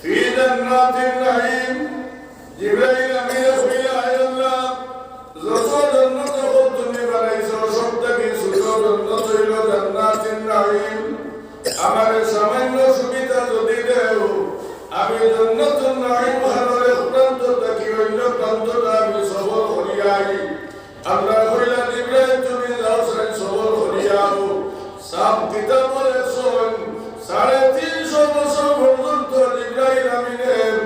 في جنات النعيم জিবরাইল আমিন হইয়া আল্লাহ যত জান্নাত তুমি বানাইছো সব থেকে ছোট জান্নাত হইল জান্নাতুন নাঈম আমার সামান্য সুবিধা যদি দেও আমি জান্নাতুন নাঈম হারে প্রান্ত থেকে অন্য প্রান্তটা আমি সবর করিয়াই আল্লাহ কইলা জিবরাইল তুমি যাও সেই সবর করিয়াও সব কিতাবের শোন 350 বছর পর্যন্ত জিবরাইল আমিনের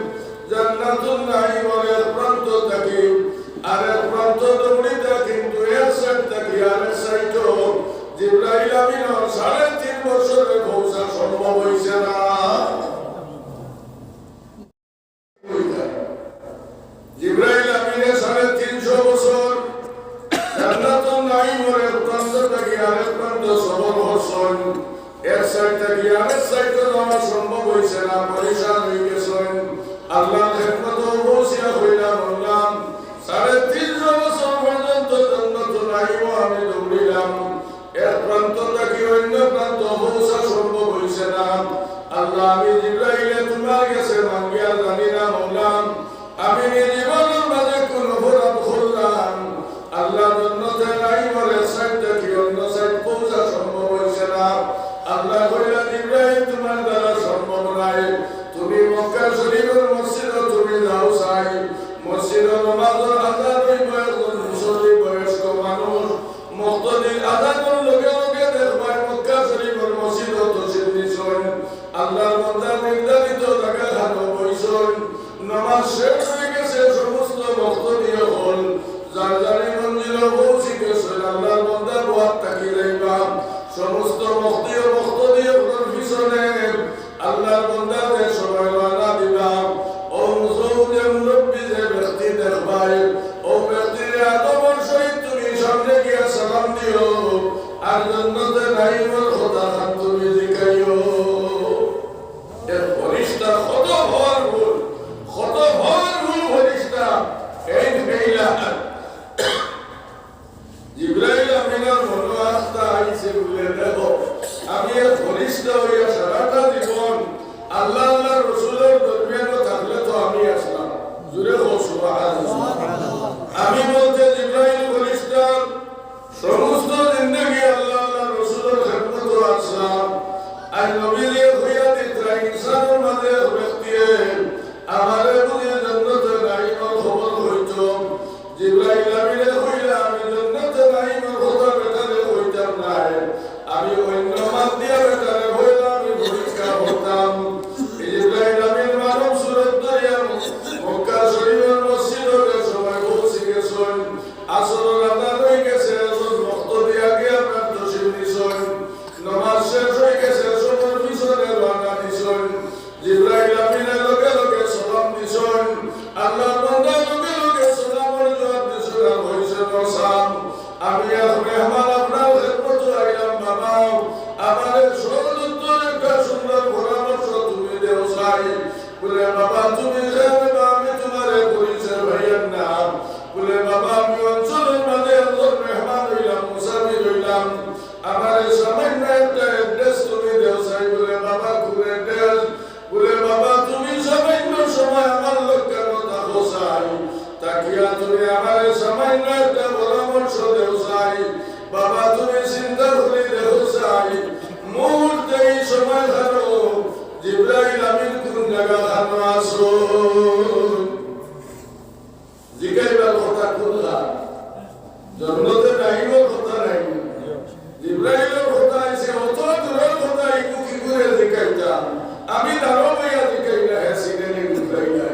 জান্নাতুন নাঈমের প্রান্ত থেকে আরেক প্রান্ত দৌড়িতে কিন্তু এর সাইড থেকে আরেক সাইড জিবরাইল আমিন 3.5 বছরে পৌঁছা সম্ভব হইছে না জিবরাইল আমিনের 350 বছর জান্নাতুন নাঈমের প্রান্ত থেকে আরেক প্রান্ত সফর হচ্ছেন এর সাইড থেকে আরেক সাইড যাওয়া সম্ভব হইছে না পরিশান হয়ে গেছেন আল্লাহর খেদমত বসিয়া হইলাম বললাম 350 বছর পর্যন্ত জান্নাতুন নাঈম আমি দৌড়িলাম এর প্রান্ত থেকে অন্য প্রান্ত পৌঁছা সম্ভব হইছে না আল্লাহ আমি জিবরাইলে তোমার কাছে মাঙ্গিয়া জানি না বললাম আমি জীবনের মাঝে কোন অপরাধ করলাম আল্লাহ জান্নাতুন নাঈমের সাইড থেকে অন্য সাইড পৌঁছা সম্ভব হইছে না আল্লাহ কইলা জিবরাইল তোমার দ্বারা সম্ভব নাই তুমি মক্কা শরীফের মসজিদে তুমি যাও চাই মসজিদে নামাজের আযান হইবে মুসল্লি বয়স্ক মানুষ মুক্তদির আযানের লগে লগে দেখবাই মক্কা শরীফের মসজিদে তশরিফ নিছেন আল্লাহর বান্দা নির্ধারিত জায়গা হাতে বইছেন নামাজ শেষ হয়ে গেছে সমস্ত মুক্তদি হল যার যার মঞ্জিলে পৌঁছে গেছে আল্লাহর বান্দা দোয়া তাকি রাইবা সমস্ত মুক্তদি হল পিছনে আল্লাহর বান্দাদের সবাই ওয়াদা দিবা ও মুসলমান মুরব্বি যে ব্যক্তি দেখবাই ও ব্যক্তির আদবের সহিত তুমি সামনে গিয়া সালাম দিও আর জান্নাতে নাঈমের কথা তুমি জিকাইও এর ফরিশতা কত ভরপুর ফরিশতা এই মেইলা জিবরাইল আমিনের মনোয়াস্তা আইছে বলে দেখো আমি এক ফরিশতা হইয়া সারাটা জীবন আল্লাহ আল্লাহ রাসূলের দরবারে থাকলে তো আমি আসলাম জুরে হো সুবহানাল্লাহ আমি বলতে জিবরাইল ফরিশতা সমস্ত জিন্দেগি আল্লাহ আল্লাহ রাসূলের খেদমতে আসলাম আর নবীরে হইয়া দিতরা ইনসানের মাঝে ব্যক্তি আমারে বুঝে জান্নাতে নাঈমের খবর হইতো জিবরাইল আমিনে হইলা আমি জান্নাতে নাঈমের কথা বেটারে হইতাম না আমি অন্য মাত দিয়া বেটারে হইলা আমি পরীক্ষা করতাম জিবরাইল আমিন মানব সুরত দরিয়া মক্কা শরীফের মসজিদে সবাই পৌঁছে গেছেন আসরের আযান হয়ে গেছে আসর মুক্তদি আগে আপনার তশরিফ নিছেন নামাজ শেষ হয়ে গেছে সবার পিছনে রওনা দিছেন জিবরাইল আমিনের লগে লগে সালাম দিছেন আল্লাহর বান্দা লগে লগে সালামের জবাব দিছেন আর হইছেন সালাম আমি আর মেহমান আপনার খেদমতে আইলাম বাবা আমাদের সর্বোত্তর একটা সুন্দর পরামর্শ তুমি দেও চাই বলে বাবা তুমি জানবে আমি তোমারে পরিচয় ভাইয়ের নাম বলে বাবা আমি অঞ্চলের মাঝে একজন মেহমান হইলাম মুসাফির হইলাম আমার সামান্য একটা অ্যাড্রেস তুমি দেও চাই বলে বাবা কোন অ্যাড্রেস বলে বাবা তুমি সামান্য সময় আমার লোক কেন থাকো চাই তাকিয়া তুমি আমার সামান্য একটা পরামর্শ দেও চাই বাবা তুমি চিন্তা করে দেও চাই মুহূর্তে এই সময় ধরো জিবরাইল আমিন কোন জায়গা ধানো আসো জিগাইবার কথা কোনটা জান্নাতে নাঈমের কথা নাই জিবরাইলের কথা আছে অত দূরের কথা একটু কি করে জিগাইতা আমি দাঁড়ো ভাইয়া জিগাই না হাসিনে জিগাই না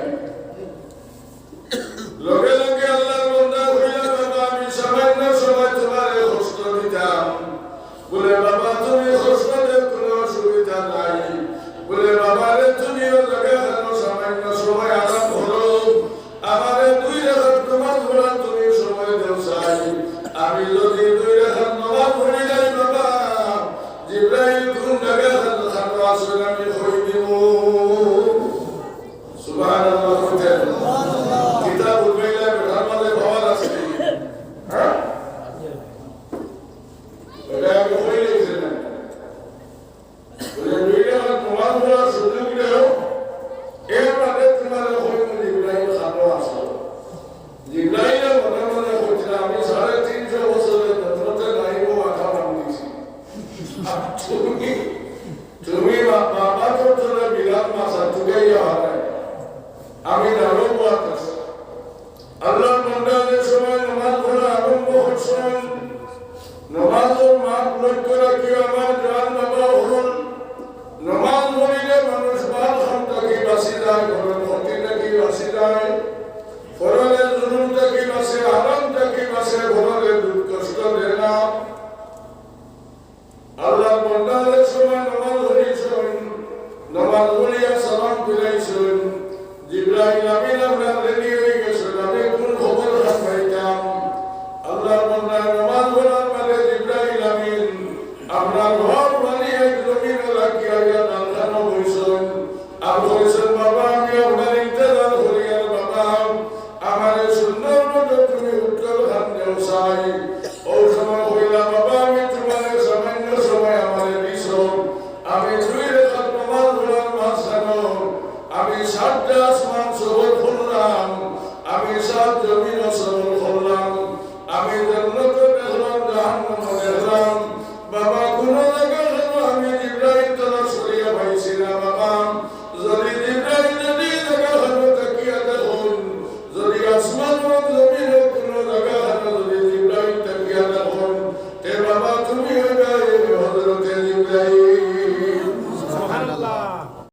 লগে লগে আল্লাহর বান্দা হইলা বাবা আমি সামান্য সময় তোমারে কষ্ট দিতাম বলে বাবা তুমি কষ্ট দেও কোনো অসুবিধা নাই বলে বাবা রে তুমিও লগে সামান্য সময় আরাম যায়, ঘরের ক্ষতিটা কি বাঁচি যায়, ফরলের জুলুমটা কি বাঁচে, হারামটা কি বাঁচে, ঘরের দুঃখ কষ্ট দেয় না। আল্লাহ বন্দাদের সময় নামাজ পড়িয়েছেন, নামাজ পড়িয়া সালাম ফিরাইছেন, জিবরাইল আমিন